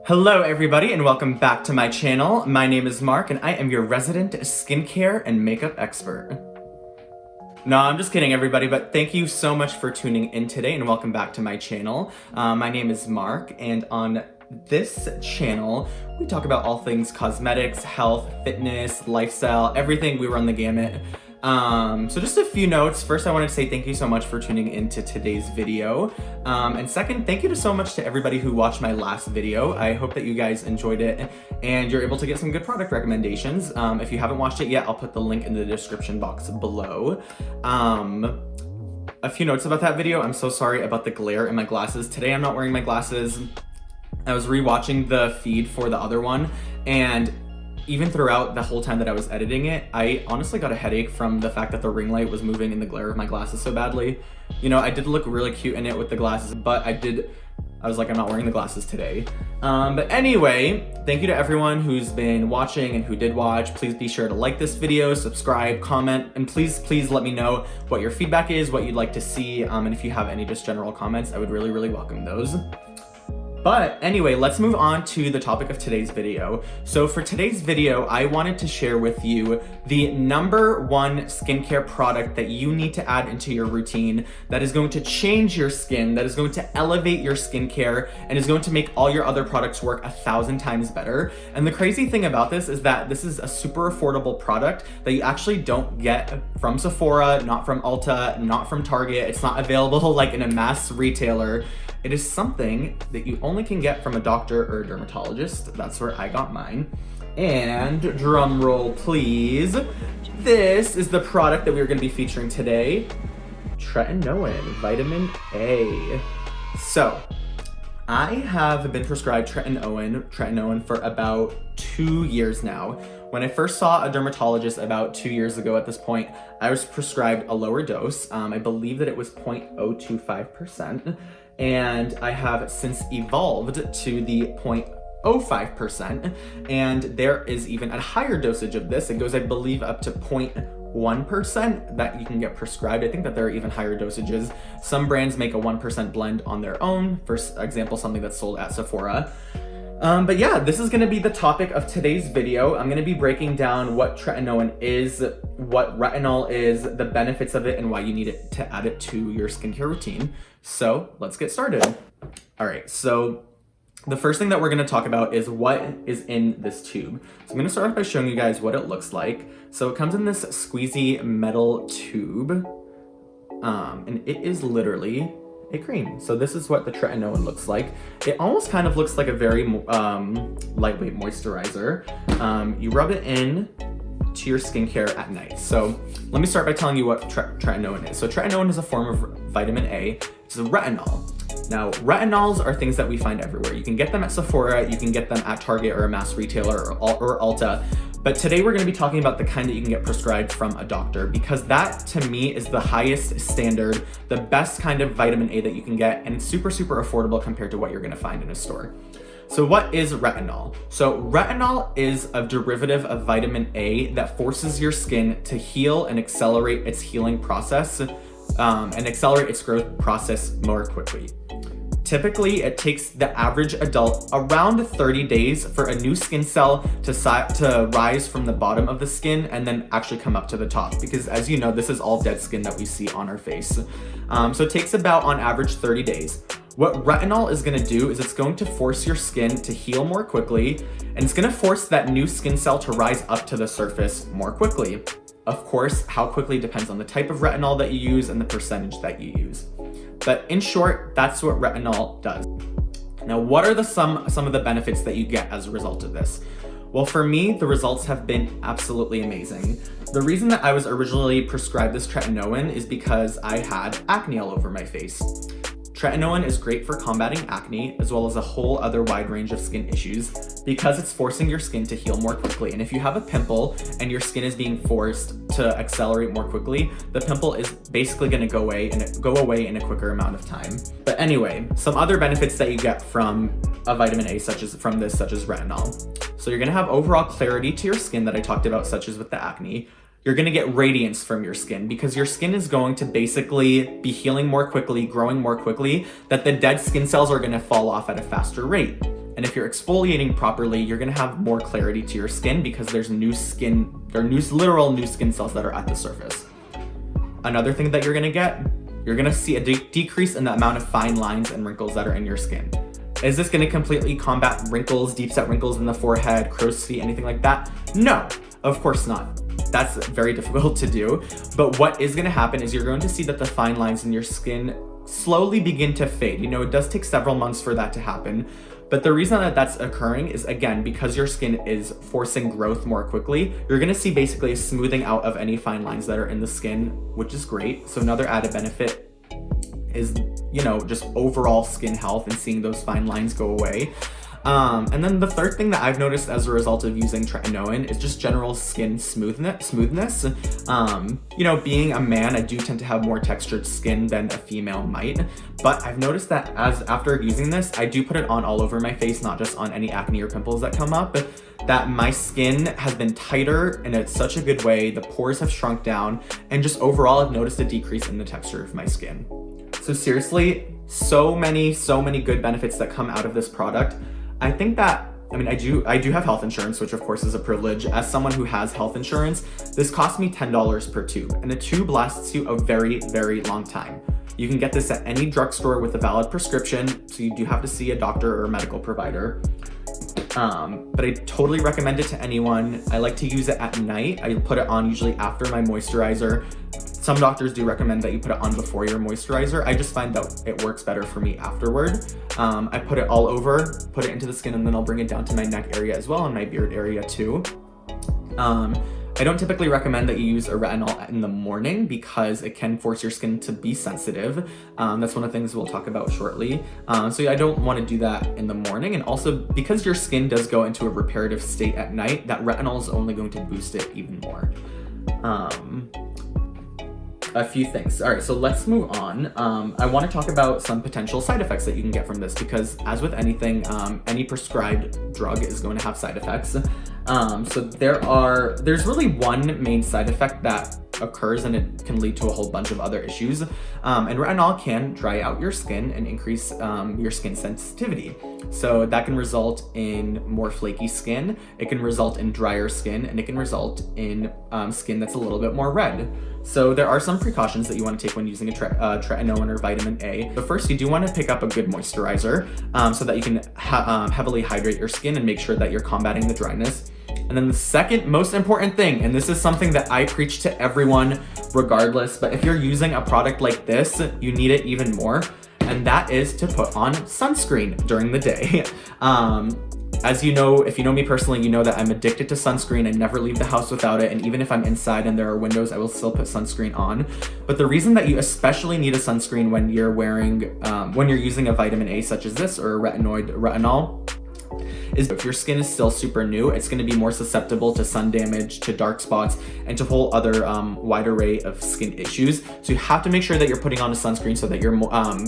Hello everybody and welcome back to my channel. My name is Mark and I am your resident skincare and makeup expert. No, I'm just kidding everybody, but thank you so much for tuning in today and welcome back to my channel. My name is Mark and on this channel, we talk about all things cosmetics, health, fitness, lifestyle, everything. We run the gamut. So just a few notes. First, I wanted to say thank you so much for tuning into today's video. And second, thank you so much to everybody who watched my last video. I hope that you guys enjoyed it and you're able to get some good product recommendations. If you haven't watched it yet, I'll put the link in the description box below. A few notes about that video. I'm so sorry about the glare in my glasses. Today, I'm not wearing my glasses. I was rewatching the feed for the other one, and even throughout the whole time that I was editing it, I honestly got a headache from the fact that the ring light was moving in the glare of my glasses so badly. You know, I did look really cute in it with the glasses, but I was like, I'm not wearing the glasses today. But anyway, thank you to everyone who's been watching and who did watch. Please be sure to like this video, subscribe, comment, and please let me know what your feedback is, what you'd like to see, and if you have any just general comments, I would really welcome those. But anyway, let's move on to the topic of today's video. So for today's video, I wanted to share with you the #1 skincare product that you need to add into your routine that is going to change your skin, that is going to elevate your skincare, and is going to make all your other products work 1,000 times better. And the crazy thing about this is that this is a super affordable product that you actually don't get from Sephora, not from Ulta, not from Target. It's not available like in a mass retailer. It is something that you only can get from a doctor or a dermatologist. That's where I got mine. And drum roll please. This is the product that we're gonna be featuring today. Tretinoin, vitamin A. So, I have been prescribed tretinoin for about 2 years now. When I first saw a dermatologist about 2 years ago at this point, I was prescribed a lower dose. I believe that it was 0.025%. And I have since evolved to the 0.05%, and there is even a higher dosage of this. It goes, I believe, up to 0.1% that you can get prescribed. I think that there are even higher dosages. Some brands make a 1% blend on their own, for example, something that's sold at Sephora. But yeah, this is gonna be the topic of today's video. I'm gonna be breaking down what tretinoin is, what retinol is, the benefits of it, and why you need it to add it to your skincare routine. So let's get started. All right, so the first thing that we're gonna talk about is what is in this tube. So I'm gonna start off by showing you guys what it looks like. So it comes in this squeezy metal tube, and it is literally a cream. So this is what the tretinoin looks like. It almost kind of looks like a very lightweight moisturizer. You rub it in to your skincare at night. So let me start by telling you what tretinoin is. So tretinoin is a form of vitamin A. It's a retinol. Now, retinols are things that we find everywhere. You can get them at Sephora, you can get them at Target or a mass retailer or Ulta. But today we're gonna be talking about the kind that you can get prescribed from a doctor, because that to me is the highest standard, the best kind of vitamin A that you can get, and it's super affordable compared to what you're gonna find in a store. So what is retinol? So retinol is a derivative of vitamin A that forces your skin to heal and accelerate its healing process and accelerate its growth process more quickly. Typically, it takes the average adult around 30 days for a new skin cell to rise from the bottom of the skin and then actually come up to the top, because as you know, this is all dead skin that we see on our face. So it takes about, on average, 30 days. What retinol is gonna do is it's going to force your skin to heal more quickly, and it's gonna force that new skin cell to rise up to the surface more quickly. Of course, how quickly depends on the type of retinol that you use and the percentage that you use. But in short, that's what retinol does. Now, what are some of the benefits that you get as a result of this? Well, for me, the results have been absolutely amazing. The reason that I was originally prescribed this tretinoin is because I had acne all over my face. Tretinoin is great for combating acne, as well as a whole other wide range of skin issues, because it's forcing your skin to heal more quickly. And if you have a pimple and your skin is being forced to accelerate more quickly, the pimple is basically gonna go away in a quicker amount of time. But anyway, some other benefits that you get from a vitamin A such as retinol. So you're gonna have overall clarity to your skin that I talked about, such as with the acne. You're gonna get radiance from your skin, because your skin is going to basically be healing more quickly, growing more quickly, that the dead skin cells are gonna fall off at a faster rate. And if you're exfoliating properly, you're gonna have more clarity to your skin because there's literal new skin cells that are at the surface. Another thing that you're gonna see a decrease in the amount of fine lines and wrinkles that are in your skin. Is this gonna completely combat wrinkles, deep set wrinkles in the forehead, crow's feet, anything like that? No, of course not. That's very difficult to do. But what is gonna happen is you're going to see that the fine lines in your skin slowly begin to fade. You know, it does take several months for that to happen. But the reason that that's occurring is, again, because your skin is forcing growth more quickly, you're gonna see basically a smoothing out of any fine lines that are in the skin, which is great. So another added benefit is, you know, just overall skin health and seeing those fine lines go away. And then the third thing that I've noticed as a result of using tretinoin is just general skin smoothness. You know, being a man, I do tend to have more textured skin than a female might, but I've noticed that after using this, I do put it on all over my face, not just on any acne or pimples that come up, that my skin has been tighter in such a good way, the pores have shrunk down, and just overall I've noticed a decrease in the texture of my skin. So seriously, so many good benefits that come out of this product. I think that, I mean, I do have health insurance, which of course is a privilege. As someone who has health insurance, this cost me $10 per tube, and a tube lasts you a very, very long time. You can get this at any drugstore with a valid prescription, so you do have to see a doctor or a medical provider. But I totally recommend it to anyone. I like to use it at night. I put it on usually after my moisturizer. Some doctors do recommend that you put it on before your moisturizer. I just find that it works better for me afterward. I put it all over, put it into the skin, and then I'll bring it down to my neck area as well and my beard area too. I don't typically recommend that you use a retinol in the morning because it can force your skin to be sensitive. That's one of the things we'll talk about shortly. So yeah, I don't want to do that in the morning. And also because your skin does go into a reparative state at night, that retinol is only going to boost it even more. A few things. All right, so let's move on. I want to talk about some potential side effects that you can get from this because as with anything, any prescribed drug is going to have side effects. So there's really one main side effect that occurs and it can lead to a whole bunch of other issues. And retinol can dry out your skin and increase your skin sensitivity. So that can result in more flaky skin, it can result in drier skin, and it can result in skin that's a little bit more red. So there are some precautions that you want to take when using a tretinoin or vitamin A. But first, you do want to pick up a good moisturizer so that you can heavily hydrate your skin and make sure that you're combating the dryness. And then the second most important thing, and this is something that I preach to everyone regardless, but if you're using a product like this, you need it even more, and that is to put on sunscreen during the day. As you know, if you know me personally, you know that I'm addicted to sunscreen. I never leave the house without it, and even if I'm inside and there are windows, I will still put sunscreen on. But the reason that you especially need a sunscreen when you're using a vitamin A such as this or a retinol, is if your skin is still super new, it's going to be more susceptible to sun damage, to dark spots, and to a whole other wide array of skin issues. So you have to make sure that you're putting on a sunscreen so that you're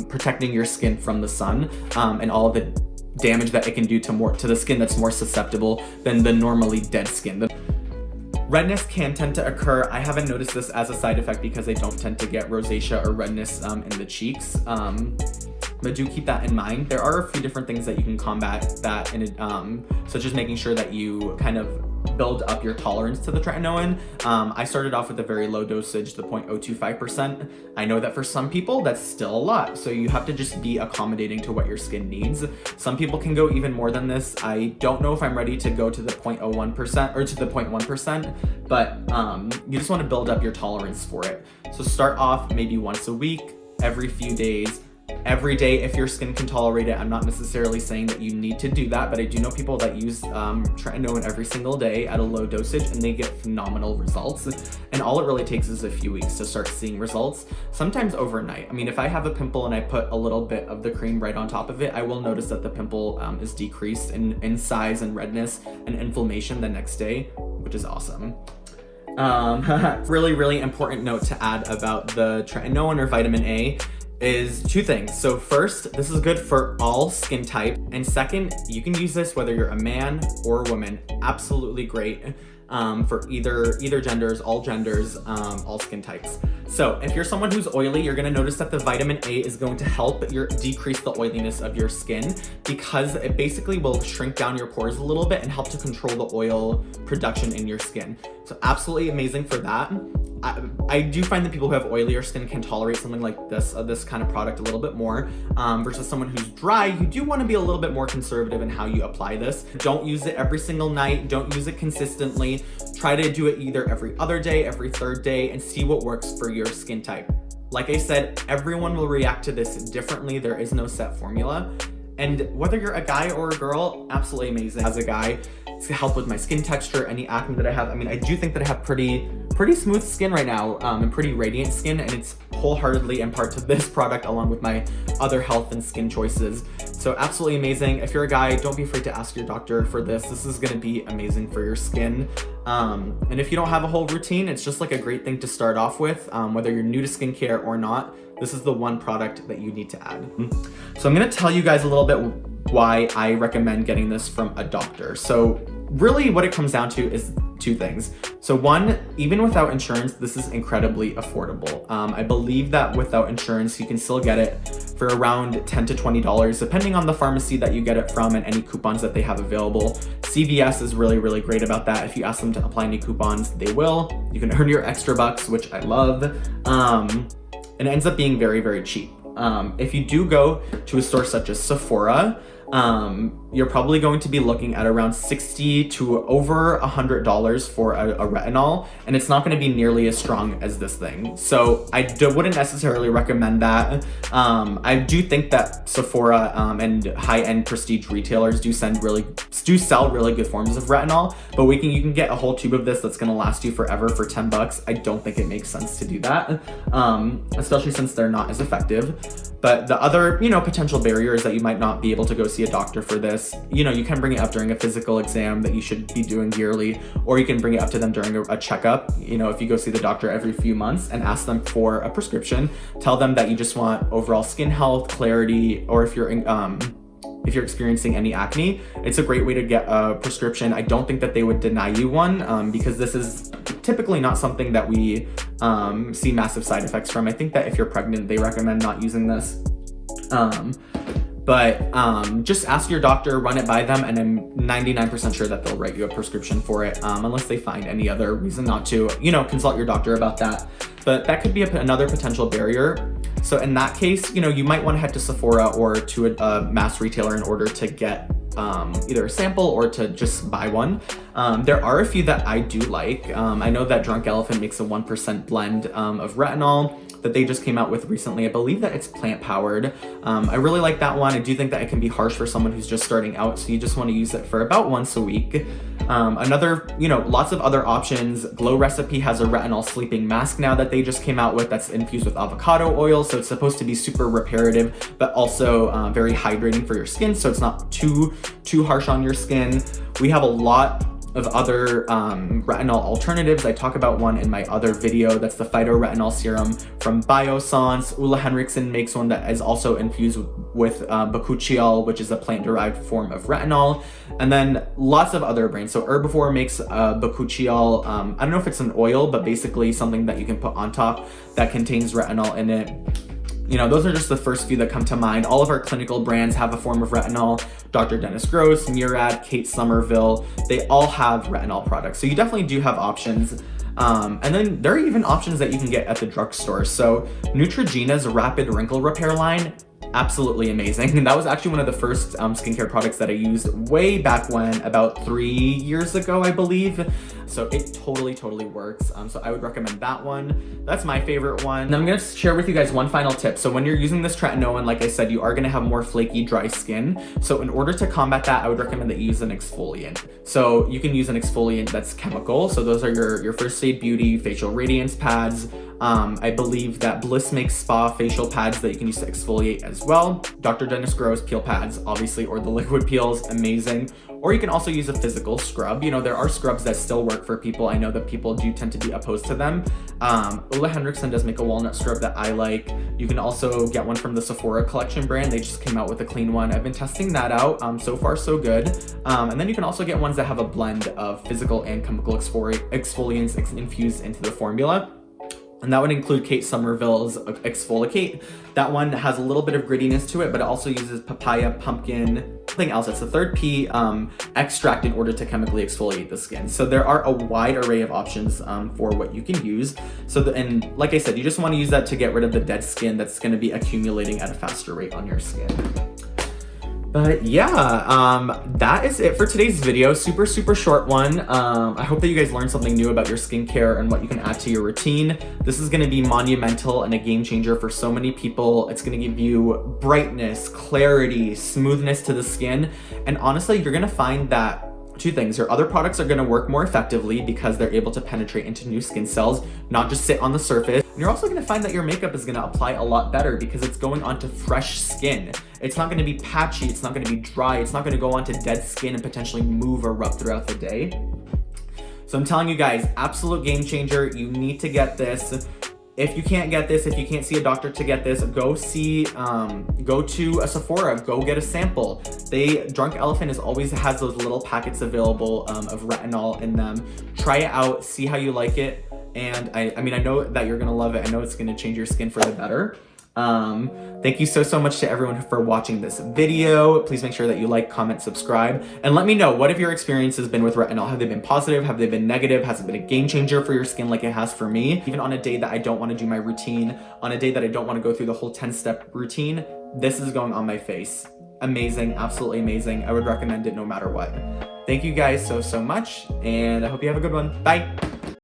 protecting your skin from the sun and all of the damage that it can do to the skin that's more susceptible than the normally dead skin. Redness can tend to occur. I haven't noticed this as a side effect because I don't tend to get rosacea or redness in the cheeks. But do keep that in mind. There are a few different things that you can combat that, such as making sure that you kind of build up your tolerance to the tretinoin. I started off with a very low dosage, the 0.025%. I know that for some people, that's still a lot. So you have to just be accommodating to what your skin needs. Some people can go even more than this. I don't know if I'm ready to go to the 0.01% or to the 0.1%, but you just want to build up your tolerance for it. So start off maybe once a week, every few days, every day if your skin can tolerate it. I'm not necessarily saying that you need to do that, but I do know people that use tretinoin every single day at a low dosage and they get phenomenal results. And all it really takes is a few weeks to start seeing results, sometimes overnight. I mean, if I have a pimple and I put a little bit of the cream right on top of it, I will notice that the pimple is decreased in size and redness and inflammation the next day, which is awesome. Really important note to add about the tretinoin or vitamin A is two things. So first, this is good for all skin type. And second, you can use this whether you're a man or a woman. Absolutely great. for either genders, all all skin types. So if you're someone who's oily, you're gonna notice that the vitamin A is going to help decrease the oiliness of your skin, because it basically will shrink down your pores a little bit and help to control the oil production in your skin. So absolutely amazing for that. I do find that people who have oilier skin can tolerate something like this kind of product a little bit more, versus someone who's dry. You do want to be a little bit more conservative in how you apply this. Don't use it every single night. Don't use it consistently. Try to do it either every other day, every third day, and see what works for your skin type. Like I said, everyone will react to this differently. There is no set formula. And whether you're a guy or a girl, absolutely amazing. As a guy, it's gonna help with my skin texture, any acne that I have. I mean, I do think that I have pretty smooth skin right now, and pretty radiant skin, and it's wholeheartedly in part to this product along with my other health and skin choices. So absolutely amazing. If you're a guy, don't be afraid to ask your doctor for this. This is gonna be amazing for your skin. And if you don't have a whole routine, it's just like a great thing to start off with, whether you're new to skincare or not. This is the one product that you need to add. So I'm gonna tell you guys a little bit why I recommend getting this from a doctor. So really what it comes down to is two things. So one, even without insurance, this is incredibly affordable. I believe that without insurance, you can still get it for around $10 to $20, depending on the pharmacy that you get it from and any coupons that they have available. CVS is really, really great about that. If you ask them to apply any coupons, they will. You can earn your extra bucks, which I love. And it ends up being very, very cheap. If you do go to a store such as Sephora, you're probably going to be looking at around $60 to over $100 for a retinol, and it's not going to be nearly as strong as this thing. So I wouldn't necessarily recommend that. I do think that Sephora and high-end prestige retailers do sell really good forms of retinol, but you can get a whole tube of this that's going to last you forever for 10 bucks. I don't think it makes sense to do that, especially since they're not as effective. But the other, potential barrier is that you might not be able to go see a doctor for this. You can bring it up during a physical exam that you should be doing yearly, or you can bring it up to them during a checkup. If you go see the doctor every few months and ask them for a prescription, tell them that you just want overall skin health, clarity, or if you're experiencing any acne, it's a great way to get a prescription. I don't think that they would deny you one, because this is typically not something that we see massive side effects from. I think that if you're pregnant, they recommend not using this. But just ask your doctor, run it by them, and I'm 99% sure that they'll write you a prescription for it, unless they find any other reason not to, consult your doctor about that. But that could be another potential barrier. So in that case, you might want to head to Sephora or to a mass retailer in order to get either a sample or to just buy one. There are a few that I do like. I know that Drunk Elephant makes a 1% blend of retinol that they just came out with recently. I believe that it's plant powered. I really like that one. I do think that it can be harsh for someone who's just starting out, so you just want to use it for about once a week. Lots of other options. Glow Recipe has a retinol sleeping mask now that they just came out with that's infused with avocado oil, so it's supposed to be super reparative, but also very hydrating for your skin, so it's not too harsh on your skin. We have a lot of other retinol alternatives. I talk about one in my other video. That's the phytoretinol serum from Biossance. Ulla Henriksen makes one that is also infused with bakuchiol, which is a plant-derived form of retinol. And then lots of other brands. So Herbivore makes bakuchiol. I don't know if it's an oil, but basically something that you can put on top that contains retinol in it. Those are just the first few that come to mind. All of our clinical brands have a form of retinol. Dr. Dennis Gross, Murad, Kate Somerville, they all have retinol products. So you definitely do have options. And then there are even options that you can get at the drugstore. So Neutrogena's Rapid Wrinkle Repair line, absolutely amazing. And that was actually one of the first skincare products that I used way back when, about 3 years ago, I believe. So it totally works. So I would recommend that one. That's my favorite one. And I'm gonna share with you guys one final tip. So when you're using this tretinoin, like I said, you are gonna have more flaky, dry skin. So in order to combat that, I would recommend that you use an exfoliant. So you can use an exfoliant that's chemical. So those are your First Aid Beauty facial radiance pads. I believe that Bliss makes spa facial pads that you can use to exfoliate as well. Dr. Dennis Gross peel pads, obviously, or the liquid peels, amazing. or you can also use a physical scrub. You know, there are scrubs that still work for people. I know that people do tend to be opposed to them. Ole Henriksen does make a walnut scrub that I like. You can also get one from the Sephora collection brand. They just came out with a clean one. I've been testing that out. So far so good. And then you can also get ones that have a blend of physical and chemical exfoliants infused into the formula. And that would include Kate Somerville's Exfolikate. That one has a little bit of grittiness to it, but it also uses papaya, pumpkin, something else. It's the third P extract in order to chemically exfoliate the skin. So there are a wide array of options for what you can use. And like I said, you just want to use that to get rid of the dead skin that's going to be accumulating at a faster rate on your skin. But yeah, that is it for today's video. Super short one. I hope that you guys learned something new about your skincare and what you can add to your routine. This is gonna be monumental and a game changer for so many people. It's gonna give you brightness, clarity, smoothness to the skin. And honestly, you're gonna find that two things. Your other products are gonna work more effectively because they're able to penetrate into new skin cells, not just sit on the surface. And you're also gonna find that your makeup is gonna apply a lot better because it's going onto fresh skin. It's not gonna be patchy, it's not gonna be dry, it's not gonna go onto dead skin and potentially move or rub throughout the day. So I'm telling you guys, absolute game changer. You need to get this. If you can't get this, if you can't see a doctor to get this, go to a Sephora, go get a sample. Drunk Elephant always has those little packets available of retinol in them. Try it out, see how you like it. And I mean, I know that you're gonna love it. I know it's gonna change your skin for the better. Thank you so much to everyone for watching this video. Please make sure that you like, comment, subscribe, and let me know, what have your experiences been with retinol? Have they been positive? Have they been negative? Has it been a game changer for your skin like it has for me? Even on a day that I don't want to do my routine, on a day that I don't want to go through the whole 10-step routine, this is going on my face. Amazing, absolutely amazing. I would recommend it no matter what. Thank you guys so much, and I hope you have a good one. Bye.